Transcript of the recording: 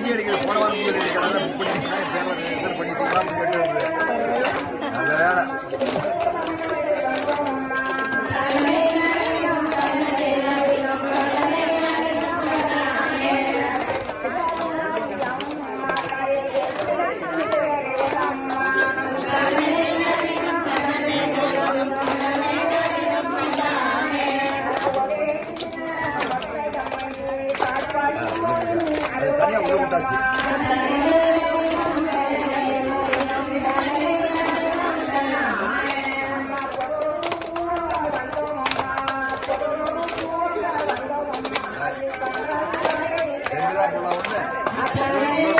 வண்டி அடிக்கிறது போன வாரம் புக் பண்ணிட்டீங்களா கேட்டு நல்ல வேலை. தனியா உள்ள விட்டாச்சு. ரெண்டு தான் போல ஒண்ணு